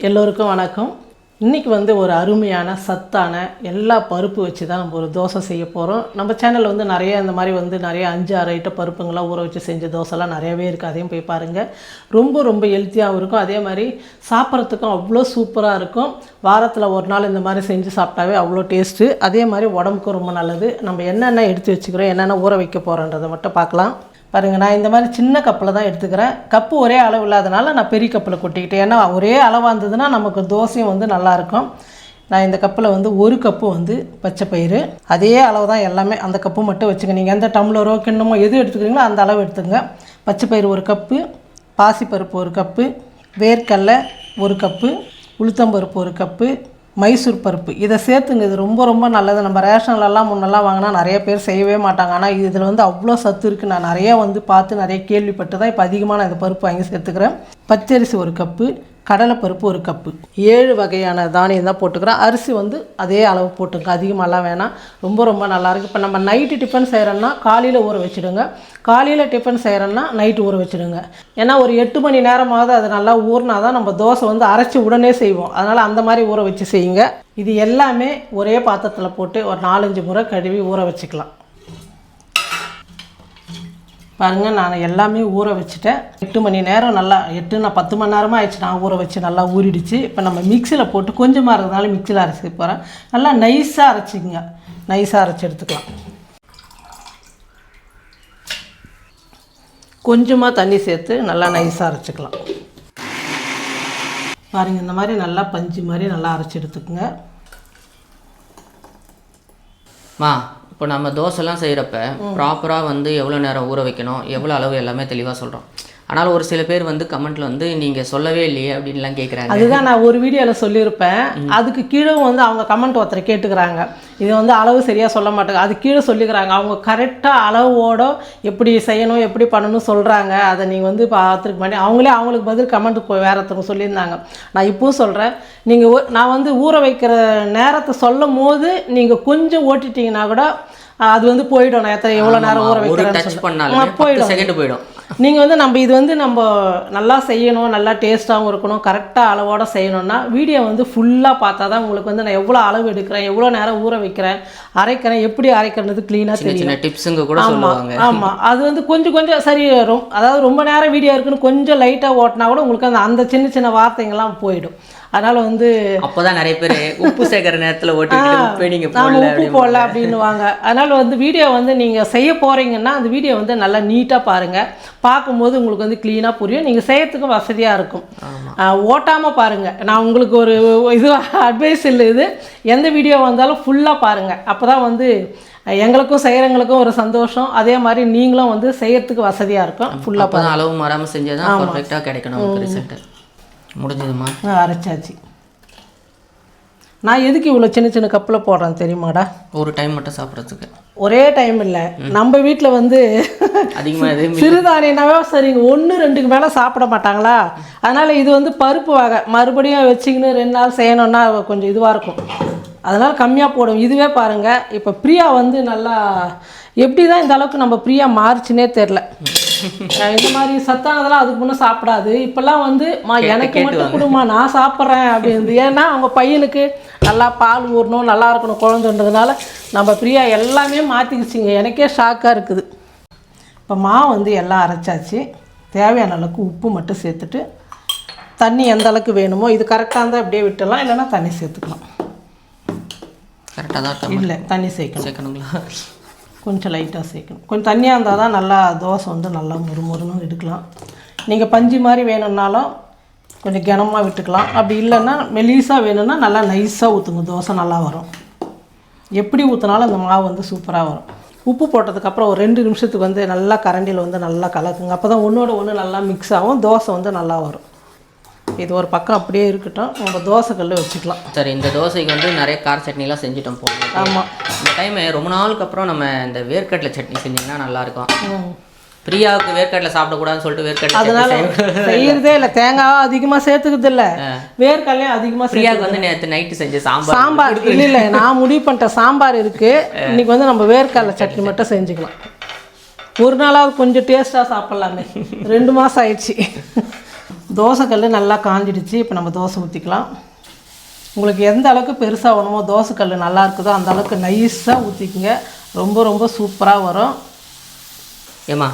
எல்லோருக்கும் வணக்கம். இன்றைக்கி வந்து ஒரு அருமையான சத்தான எல்லா பருப்பு வச்சு தான் நம்ம ஒரு தோசை செய்ய போகிறோம். நம்ம சேனலில் வந்து நிறைய இந்த மாதிரி வந்து நிறைய 5-6 ஐட்டம் பருப்புங்களாம் ஊற வச்சு செஞ்ச தோசைலாம் நிறையவே இருக்குது. அதையும் போய் பாருங்கள். ரொம்ப ஹெல்த்தியாகவும் இருக்கும். அதே மாதிரி சாப்பிட்றதுக்கும் அவ்வளோ சூப்பராக இருக்கும். வாரத்தில் ஒரு நாள் இந்த மாதிரி செஞ்சு சாப்பிட்டாவே அவ்வளோ டேஸ்ட்டு. அதே மாதிரி உடம்புக்கும் ரொம்ப நல்லது. நம்ம என்னென்ன எடுத்து வச்சுக்கிறோம், என்னென்ன ஊற வைக்க போகிறோன்றதை மட்டும் பார்க்கலாம். பாருங்கள், நான் இந்த மாதிரி சின்ன கப்பில் தான் எடுத்துக்கிறேன். கப்பு ஒரே அளவு இல்லாதனால நான் பெரிய கப்பில் கொட்டிக்கிட்டேன். ஏன்னா ஒரே அளவாக இருந்ததுன்னா நமக்கு தோசையும் வந்து நல்லாயிருக்கும். நான் இந்த கப்பில் வந்து ஒரு கப்பு வந்து பச்சை பயிறு, அதே அளவு தான் எல்லாமே. அந்த கப்பு மட்டும் வச்சுக்க. நீங்கள் எந்த டம்ளரோ கிண்ணமோ எது எடுத்துக்கிறீங்களோ அந்த அளவு எடுத்துங்க. பச்சை பயிறு ஒரு கப்பு, பாசிப்பருப்பு ஒரு கப்பு, வேர்க்கடலை ஒரு கப்பு, உளுத்தம்பருப்பு ஒரு கப்பு, மைசூர் பருப்பு இதை சேர்த்துங்க. இது ரொம்ப நல்லது. நம்ம ரேஷன்லலாம் முன்னெல்லாம் வாங்கினா நிறைய பேர் செய்யவே மாட்டாங்க. ஆனால் இதில் வந்து அவ்வளோ சத்து இருக்குது. நான் நிறையா வந்து பார்த்து நிறைய கேள்விப்பட்டு தான் இப்போ அதிகமாக நான் இந்த பருப்பு வாங்கி சேர்த்துக்கிறேன். பச்சரிசி ஒரு கப்பு, கடலைப்பருப்பு ஒரு கப்பு, 7 வகையான தானியம் தான் போட்டுக்கிறேன். அரிசி வந்து அதே அளவு போட்டுங்க, அதிகமாகலாம் வேணாம். ரொம்ப நல்லாயிருக்கு. இப்போ நம்ம நைட்டு டிஃபன் செய்கிறோன்னா காலையில் ஊற வச்சுடுங்க. காலையில் டிஃபன் செய்கிறோன்னா நைட்டு ஊற வச்சுடுங்க. ஏன்னா ஒரு 8 மணி நேரமாவது அது நல்லா ஊறினா தான் நம்ம தோசை வந்து அரைச்சி உடனே செய்வோம். அதனால் அந்த மாதிரி ஊற வச்சு செய்யுங்க. இது எல்லாமே ஒரே பாத்திரத்தில் போட்டு ஒரு 4-5 முறை கழுவி ஊற வச்சுக்கலாம். பாருங்கள், நான் எல்லாமே ஊற வச்சுட்டேன். 8 மணி நேரம் நல்லா 10 மணி நேரமாக ஆயிடுச்சு. நான் ஊற வச்சு நல்லா ஊறிடுச்சு. இப்போ நம்ம மிக்சியில் போட்டு கொஞ்சமாக இருக்கிறதுனால மிக்சியில் அரைச்சி போகிறேன். நல்லா நைஸாக அரைச்சிக்கங்க. நைஸாக அரைச்சி எடுத்துக்கலாம். கொஞ்சமாக தண்ணி சேர்த்து நல்லா நைஸாக அரைச்சிக்கலாம். பாருங்கள், இந்த மாதிரி நல்லா பஞ்சு மாதிரி நல்லா அரைச்சி எடுத்துக்கோங்க. இப்போ நம்ம தோசைலாம் செய்கிறப்ப ப்ராப்பராக வந்து எவ்வளோ நேரம் ஊற வைக்கணும், எவ்வளோ அளவு எல்லாமே தெளிவாக சொல்கிறோம். ஆனால் ஒரு சில பேர் வந்து கமெண்ட்டில் வந்து நீங்கள் சொல்லவே இல்லையே அப்படின்லாம் கேட்குறாங்க. அதுதான் நான் ஒரு வீடியோவில் சொல்லியிருப்பேன். அதுக்கு கீழே வந்து அவங்க கமெண்ட் ஒருத்தர் கேட்டுக்கிறாங்க. இது வந்து அளவு சரியாக சொல்ல மாட்டாங்க. அது கீழே சொல்லிக்கிறாங்க. அவங்க கரெக்டாக அளவோட எப்படி செய்யணும் எப்படி பண்ணணும் சொல்கிறாங்க. அதை நீங்கள் வந்து பார்த்துருக்க மாட்டேன். அவங்களுக்கு பதில் கமெண்ட் வேறு ஒருத்தவங்க சொல்லியிருந்தாங்க. நான் இப்போவும் சொல்கிறேன். நீங்கள் நான் வந்து ஊற வைக்கிற நேரத்தை சொல்லும் போது நீங்கள் கொஞ்சம் ஓட்டிட்டிங்கன்னா கூட அது வந்து போயிடும். நான் எவ்வளோ நேரம் ஊற வைக்கிறேன் போயிடும். நீங்கள் வந்து இது வந்து நம்ம நல்லா செய்யணும், நல்லா டேஸ்ட்டாகவும் இருக்கணும், கரெக்டாக அளவோடு செய்யணும்னா வீடியோ வந்து ஃபுல்லாக பார்த்தா தான் உங்களுக்கு வந்து நான் எவ்வளோ அளவு எடுக்கிறேன், எவ்வளோ நேரம் ஊற வைக்கிறேன், அரைக்கிறேன், எப்படி அரைக்கிறது க்ளீனாக தெரியும். டிப்ஸுங்க கூட சொல்லுவாங்க. ஆமாம், அது வந்து கொஞ்சம் சரி. அதாவது ரொம்ப நேரம் வீடியோ இருக்குன்னு கொஞ்சம் லைட்டாக ஓட்டினா கூட உங்களுக்கு அந்த சின்ன வார்த்தைங்கள்லாம் போயிடும். அதனால் வந்து அப்போதான் நிறைய பேர் உப்பு சேர்க்குற நேரத்தில் உப்பு போடல அப்படின்னுவாங்க. அதனால் வந்து வீடியோ வந்து நீங்கள் செய்ய போகிறீங்கன்னா அந்த வீடியோ வந்து நல்லா நீட்டாக பாருங்கள். பார்க்கும்போது உங்களுக்கு வந்து க்ளீனாக புரியும். நீங்கள் செய்யறதுக்கும் வசதியாக இருக்கும். ஓட்டாமல் பாருங்கள். நான் உங்களுக்கு ஒரு இது அட்வைஸ் இல்லை. இது எந்த வீடியோ வந்தாலும் ஃபுல்லாக பாருங்கள். அப்போ தான் வந்து எங்களுக்கும் செய்கிறவங்களுக்கும் ஒரு சந்தோஷம். அதே மாதிரி நீங்களும் வந்து செய்யறதுக்கு வசதியாக இருக்கும். ஃபுல்லாக பாருங்கள். அளவு மாறாமல் செஞ்சால் தான் பர்ஃபெக்டாக கிடைக்கணும் ரிசல்ட். முடிஞ்சதுமா? அரைச்சாச்சு. நான் எதுக்கு இவ்வளோ சின்ன கப்பில் போடுறேன் தெரியுமாடா? ஒரு டைம் மட்டும் சாப்பிட்றதுக்கு. ஒரே டைம் இல்லை. நம்ம வீட்டில் வந்து அதிகமாக சிறுதானியனாவே சரிங்க 1-2க்கு மேலே சாப்பிட மாட்டாங்களா? அதனால் இது வந்து பருப்பு வகை. மறுபடியும் வச்சுக்கின்னு 2 நாள் செய்யணுன்னா கொஞ்சம் இதுவாக இருக்கும். அதனால் கம்மியாக போடும். இதுவே பாருங்கள், இப்போ பிரியா வந்து நல்லா எப்படி தான் இந்த அளவுக்கு நம்ம பிரியா மாறிச்சுனே தெரில. இந்த மாதிரி சத்தானதெல்லாம் அதுக்கு முன்னே சாப்பிடாது. இப்போல்லாம் வந்து எனக்கு மட்டும் கொடுமா, நான் சாப்பிட்றேன் அப்படின்னு. ஏன்னா அவங்க பையனுக்கு நல்லா பால் ஊறணும், நல்லா இருக்கணும் குழந்தைன்றதுனால நம்ம பிரியா எல்லாமே மாற்றிக்கிச்சிங்க. எனக்கே ஷாக்காக இருக்குது. இப்போ வந்து எல்லாம் அரைச்சாச்சு. தேவையான அளவுக்கு உப்பு மட்டும் சேர்த்துட்டு தண்ணி எந்த அளவுக்கு வேணுமோ, இது கரெக்டாக இருந்தால் அப்படியே விட்டுடலாம், இல்லைன்னா தண்ணி சேர்த்துக்கலாம். கரெக்டாக தான் இல்லை, தண்ணி சேர்க்கணுங்களா? கொஞ்சம் லைட்டாக சேர்க்கணும். கொஞ்சம் தண்ணியாக இருந்தால் தான் நல்லா தோசை வந்து நல்லா முறுமுறுன்னு எடுக்கலாம். நீங்கள் பஞ்சு மாதிரி வேணும்னாலும் கொஞ்சம் கனமாக விட்டுக்கலாம். அப்படி இல்லைன்னா மெலிசாக வேணும்னா நல்லா நைஸாக ஊற்றுங்க. தோசை நல்லா வரும். எப்படி ஊற்றினாலும் அந்த மாவு வந்து சூப்பராக வரும். உப்பு போட்டதுக்கப்புறம் ஒரு 2 நிமிஷத்துக்கு வந்து நல்லா கரண்டியில் வந்து நல்லா கலக்குங்க. அப்போ தான் ஒன்றோட ஒன்று நல்லா மிக்ஸ் ஆகும். தோசை வந்து நல்லா வரும். இது ஒரு பக்கம் அப்படியே இருக்கட்டும். நம்ம தோசைக்கல்ல வச்சுக்கலாம். சரி, இந்த தோசைக்கு வந்து நிறைய கார சட்னிலாம் செஞ்சுட்டோம் போகும். ஆமாம், இந்த டைம் ரொம்ப நாளுக்கு அப்புறம் நம்ம இந்த வேர்க்கடலை சட்னி செஞ்சிங்கன்னா நல்லாயிருக்கும். பிரியாவுக்கு வேர்க்கடலை சாப்பிடக்கூடாதுன்னு சொல்லிட்டு வேர்க்கடலை அதனால செய்யறதே இல்லை. தேங்காய் அதிகமாக சேர்த்துக்கிறது இல்லை, வேர்க்கடலையும் அதிகமாக. பிரியாவுக்கு வந்து நேற்று நைட்டு செஞ்ச சாம்பார் இல்லை, நான் முடிவு பண்ணிட்டேன். சாம்பார் இருக்குது. இன்னைக்கு வந்து நம்ம வேர்க்கடலை சட்னி மட்டும் செஞ்சுக்கலாம். ஒரு நாளாவது கொஞ்சம் டேஸ்ட்டாக சாப்பிட்லாமே. 2 மாதம் ஆயிடுச்சு. தோசைக்கல் நல்லா காஞ்சிடுச்சு. இப்போ நம்ம தோசை ஊற்றிக்கலாம். உங்களுக்கு எந்த அளவுக்கு பெருசாக வேணுமோ தோசைக்கல் நல்லா இருக்குதோ அந்த அளவுக்கு நைஸாக ஊற்றிக்குங்க. ரொம்ப ரொம்ப சூப்பராக வரும். ஏம்மா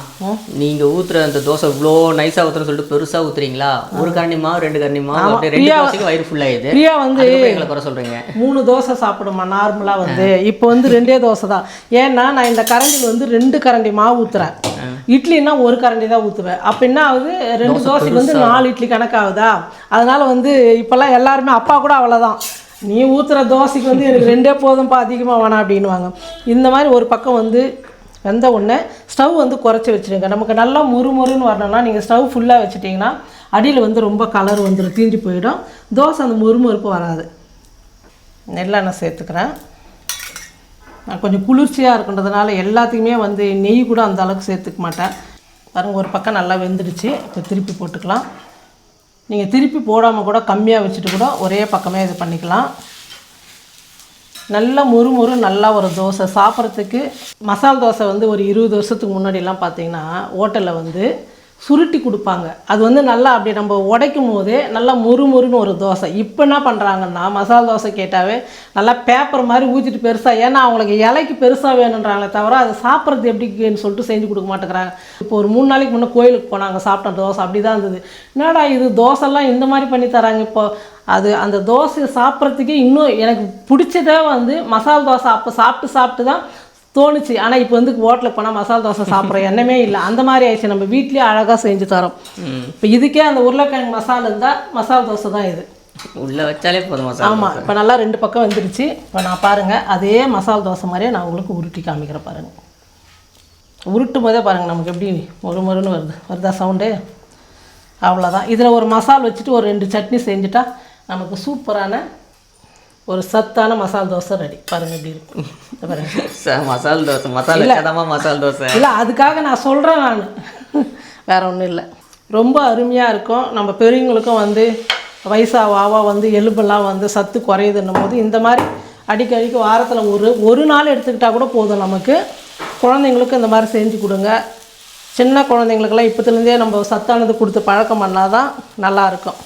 நீங்கள் ஊற்றுற அந்த தோசை இவ்வளோ நைஸாக ஊற்றுறன்னு சொல்லிட்டு பெருசாக ஊற்றுறீங்களா? ஒரு கரண்டி மாவு 2 கரண்டி மாவு அப்படியே 2 தோசைக்கு வயிறு ஃபுல்லாகிடுது. பிரியா வந்து எங்களை குறை சொல்கிறீங்க. 3 தோசை சாப்பிடுமா நார்மலாக வந்து. இப்போ வந்து 2 தோசை தான். ஏன்னா நான் இந்த கரண்டியில் வந்து 2 கரண்டி மாவு ஊற்றுறேன். இட்லின்னா 1 கரண்டி தான் ஊற்றுவேன். அப்போ என்ன ஆகுது, 2 தோசைக்கு வந்து 4 இட்லி கணக்காகுதா. அதனால் வந்து இப்போல்லாம் எல்லாருமே அப்பா கூட அவ்வளோதான், நீ ஊற்றுற தோசைக்கு வந்து எனக்கு 2 போதும்ப்பா, அதிகமாக வேணாம் அப்படின்வாங்க. இந்த மாதிரி ஒரு பக்கம் வந்து வெந்த உடனே ஸ்டவ் வந்து குறைச்சி வச்சுடுங்க. நமக்கு நல்லா முறுமுறுன்னு வரணும்னா நீங்கள் ஸ்டவ் ஃபுல்லாக வச்சுட்டிங்கன்னா அடியில் வந்து ரொம்ப கலர் வந்துடும், தீஞ்சு போயிடும். தோசை அந்த முறுமுறுப்பு வராது. நெல்லெண்ணெய் சேர்த்துக்கிறேன். நான் கொஞ்சம் குளிர்ச்சியாக இருக்குன்றதுனால எல்லாத்தையுமே வந்து நெய் கூட அந்த அளவுக்கு சேர்த்துக்க மாட்டேன். பாருங்கள், ஒரு பக்கம் நல்லா வெந்துடுச்சு. இப்போ திருப்பி போட்டுக்கலாம். நீங்கள் திருப்பி போடாமல் கூட கம்மியாக வச்சுட்டு கூட ஒரே பக்கமே இது பண்ணிக்கலாம். நல்லா முறுமுறு நல்லா ஒரு தோசை சாப்பிட்றதுக்கு. மசால் தோசை வந்து ஒரு 20 வருஷத்துக்கு முன்னாடிலாம் பார்த்தீங்கன்னா ஹோட்டலில் வந்து சுருட்டி கொடுப்பாங்க. அது வந்து நல்லா அப்படி நம்ம உடைக்கும் போதே நல்லா முறுமுறுன்னு ஒரு தோசை. இப்போ என்ன பண்ணுறாங்கன்னா மசால் தோசை கேட்டாவே நல்லா பேப்பர் மாதிரி ஊற்றிட்டு பெருசாக, ஏன்னா அவங்களுக்கு இலைக்கு பெருசாக வேணுன்றாங்களே தவிர அது சாப்பிட்றது எப்படின்னு சொல்லிட்டு செஞ்சு கொடுக்க மாட்டேங்கிறாங்க. இப்போ ஒரு 3 நாளைக்கு முன்னே கோயிலுக்கு போனாங்க, சாப்பிட்ட தோசை அப்படி தான் இருந்தது. என்னடா இது தோசைலாம் இந்த மாதிரி பண்ணி தராங்க. இப்போ அது அந்த தோசையை சாப்பிட்றதுக்கே இன்னும் எனக்கு பிடிச்சதே வந்து மசால் தோசை. அப்போ சாப்பிட்டு தான் தோணுச்சு. ஆனால் இப்போ வந்து ஹோட்டலுக்கு போனால் மசால் தோசை சாப்பிட்ற எண்ணமே இல்லை. அந்த மாதிரி ஆயிடுச்சு. நம்ம வீட்லேயே அழகாக செஞ்சு தரோம். இப்போ இதுக்கே அந்த உருளைக்கிழங்கு மசாலா இருந்தால் மசால் தோசை தான் இது. உள்ளே வச்சாலே போதும் மசாலா. ஆமாம், இப்போ நல்லா 2 பக்கம் வந்துடுச்சு. இப்போ நான் பாருங்கள் அதே மசால் தோசை மாதிரியே நான் உங்களுக்கு உருட்டி காமிக்கிறேன். பாருங்கள், உருட்டும் போதே பாருங்கள் நமக்கு எப்படி மொறுன்னு வருதா சவுண்டு. அவ்வளோதான். இதில் ஒரு மசால் வச்சுட்டு ஒரு 2 சட்னி செஞ்சுட்டா நமக்கு சூப்பரான ஒரு சத்தான மசால் தோசை ரெடி. பாருங்கள் எப்படி இருக்கும். பாருங்கள் மசால் தோசை, மசால் தோசை இல்லை, அதுக்காக நான் சொல்கிறேன். நான் வேறு ஒன்றும் இல்லை. ரொம்ப அருமையாக இருக்கும். நம்ம பெரியவங்களுக்கும் வந்து வயசாவாவா வந்து எலும்பெல்லாம் வந்து சத்து குறையுதுன்னும் போது இந்த மாதிரி அடிக்கடிக்கு வாரத்தில் ஒரு நாள் எடுத்துக்கிட்டால் கூட போதும் நமக்கு. குழந்தைங்களுக்கு இந்த மாதிரி செஞ்சு கொடுங்க. சின்ன குழந்தைங்களுக்கெல்லாம் இப்போத்துலேருந்தே நம்ம சத்தானது கொடுத்து பழக்கம் பண்ணால் தான் நல்லாயிருக்கும்.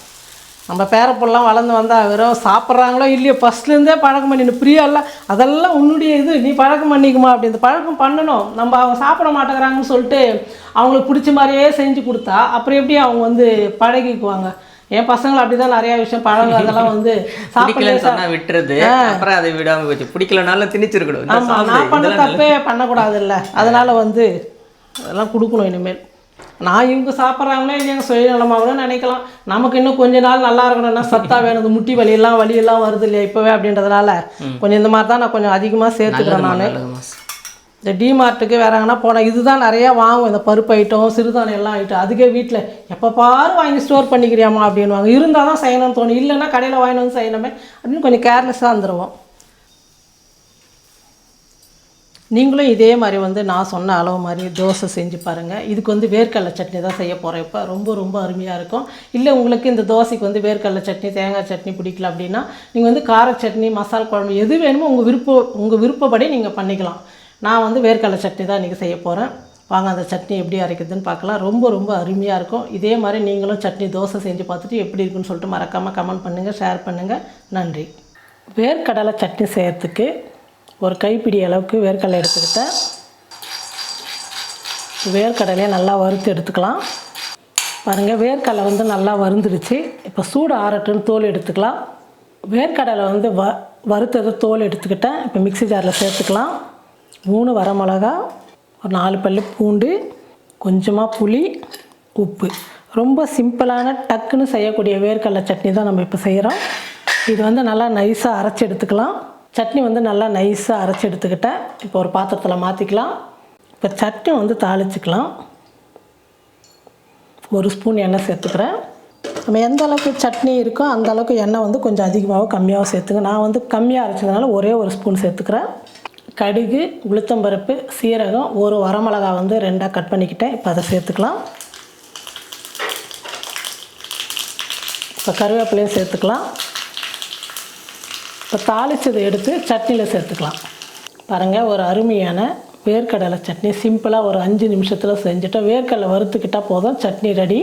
நம்ம பேரப்பெல்லாம் வளர்ந்து வந்தால் வெறும் சாப்பிட்றாங்களோ இல்லையோ ஃபஸ்ட்லேருந்தே பழக்கம் பண்ணிடணும். பிரியாலாம் அதெல்லாம் உன்னுடைய இது, நீ பழக்கம் பண்ணிக்குமா அப்படி. இந்த பழக்கம் பண்ணணும். நம்ம அவங்க சாப்பிட மாட்டேங்கிறாங்கன்னு சொல்லிட்டு அவங்களுக்கு பிடிச்ச மாதிரியே செஞ்சு கொடுத்தா அப்புறம் எப்படி அவங்க வந்து பழகிக்குவாங்க. என் பசங்களை அப்படி தான் நிறையா விஷயம் பழங்க அதெல்லாம் வந்து சாப்பிடலாம் விட்டுறது, அப்புறம் அதை விடாமல் வச்சு பிடிக்கலனாலும் திணிச்சிருக்கணும். ஆமாம், நான் பண்ண தப்பே பண்ணக்கூடாது இல்லை. அதனால் வந்து அதெல்லாம் கொடுக்கணும் இனிமேல். நான் இவங்க சாப்பிட்றாங்களே இல்லையா சுயநலமாகவே நினைக்கலாம். நமக்கு இன்னும் கொஞ்ச நாள் நல்லா இருக்கணும்னா சத்தாக வேணும். முட்டி வலியெல்லாம் வருது இல்லையா இப்போவே அப்படின்றதுனால கொஞ்சம் இந்த மாதிரி தான் நான் கொஞ்சம் அதிகமாக சேர்த்துக்கிறேன். நான் இந்த டிமார்ட்டுக்கு வேற எங்கன்னா போனேன், இதுதான் நிறையா வாங்குவேன். இந்த பருப்பு ஐட்டம், சிறுதானியம் எல்லாம் ஐட்டம். அதுக்கே வீட்டில் எப்போ பாரு வாங்கி ஸ்டோர் பண்ணிக்கிறியாமா அப்படின்வாங்க. இருந்தால் தான் செய்யணும்னு தோணும், இல்லைன்னா கடையில் வாங்கிட்டு வந்து செய்யணுமே அப்படின்னு கொஞ்சம் கேர்லெஸ்ஸாக வந்துடுவோம். நீங்களும் இதே மாதிரி வந்து நான் சொன்ன அளவு மாதிரி தோசை செஞ்சு பாருங்கள். இதுக்கு வந்து வேர்க்கடலை சட்னி தான் செய்ய போகிறேன். இப்போ ரொம்ப ரொம்ப அருமையாக இருக்கும். இல்லை உங்களுக்கு இந்த தோசைக்கு வந்து வேர்க்கடலை சட்னி, தேங்காய் சட்னி பிடிக்கல அப்படின்னா நீங்கள் வந்து கார சட்னி, மசால் குழம்பு எது வேணுமோ உங்கள் விருப்பப்படி நீங்கள் பண்ணிக்கலாம். நான் வந்து வேர்க்கடலை சட்னி தான் இன்றைக்கி செய்ய போகிறேன். வாங்க அந்த சட்னி எப்படி அரைக்குதுன்னு பார்க்கலாம். ரொம்ப ரொம்ப அருமையாக இருக்கும். இதே மாதிரி நீங்களும் சட்னி தோசை செஞ்சு பார்த்துட்டு எப்படி இருக்குன்னு சொல்லிட்டு மறக்காமல் கமெண்ட் பண்ணுங்கள், ஷேர் பண்ணுங்கள். நன்றி. வேர்க்கடலை சட்னி செய்கிறதுக்கு ஒரு கைப்பிடி அளவுக்கு வேர்க்கடலை எடுத்துக்கிட்டேன். வேர்க்கடலையை நல்லா வறுத்து எடுத்துக்கலாம். பாருங்கள், வேர்க்கடலை வந்து நல்லா வறுந்துடுச்சு. இப்போ சூடு ஆறட்டுன்னு தோல் எடுத்துக்கலாம். வேர்க்கடலை வந்து வறுத்தது தோல் எடுத்துக்கிட்டேன். இப்போ மிக்ஸி ஜாரில் சேர்த்துக்கலாம். 3 வரமிளகா, ஒரு 4 பல்லு பூண்டு, கொஞ்சமாக புளி, உப்பு. ரொம்ப சிம்பிளான டக்குன்னு செய்யக்கூடிய வேர்க்கடலை சட்னி தான் நம்ம இப்போ செய்கிறோம். இது வந்து நல்லா நைஸாக அரைச்சி எடுத்துக்கலாம். சட்னி வந்து நல்லா நைஸாக அரைச்சி எடுத்துக்கிட்டேன். இப்போ ஒரு பாத்திரத்தில் மாற்றிக்கலாம். இப்போ சட்னி வந்து தாளிச்சிக்கலாம். 1 ஸ்பூன் எண்ணெய் சேர்த்துக்கிறேன். நம்ம எந்த அளவுக்கு சட்னி இருக்கோ அந்த அளவுக்கு எண்ணெய் வந்து கொஞ்சம் அதிகமாகவும் கம்மியாகவும் சேர்த்துங்க. நான் வந்து கம்மியாக அரைச்சதுனால ஒரே 1 ஸ்பூன் சேர்த்துக்கிறேன். கடுகு, உளுத்தம்பருப்பு, சீரகம், 1 வரமிளகா வந்து 2ஆக கட் பண்ணிக்கிட்டேன். இப்போ அதை சேர்த்துக்கலாம். இப்போ கருவேப்பிலையும் சேர்த்துக்கலாம். இப்போ தாளிச்சதை எடுத்து சட்னியில் சேர்த்துக்கலாம். பாருங்கள், ஒரு அருமையான வேர்க்கடலை சட்னி சிம்பிளாக ஒரு 5 நிமிஷத்தில் செஞ்சுட்டோம். வேர்க்கடலை வறுத்துக்கிட்டால் போதும், சட்னி ரெடி.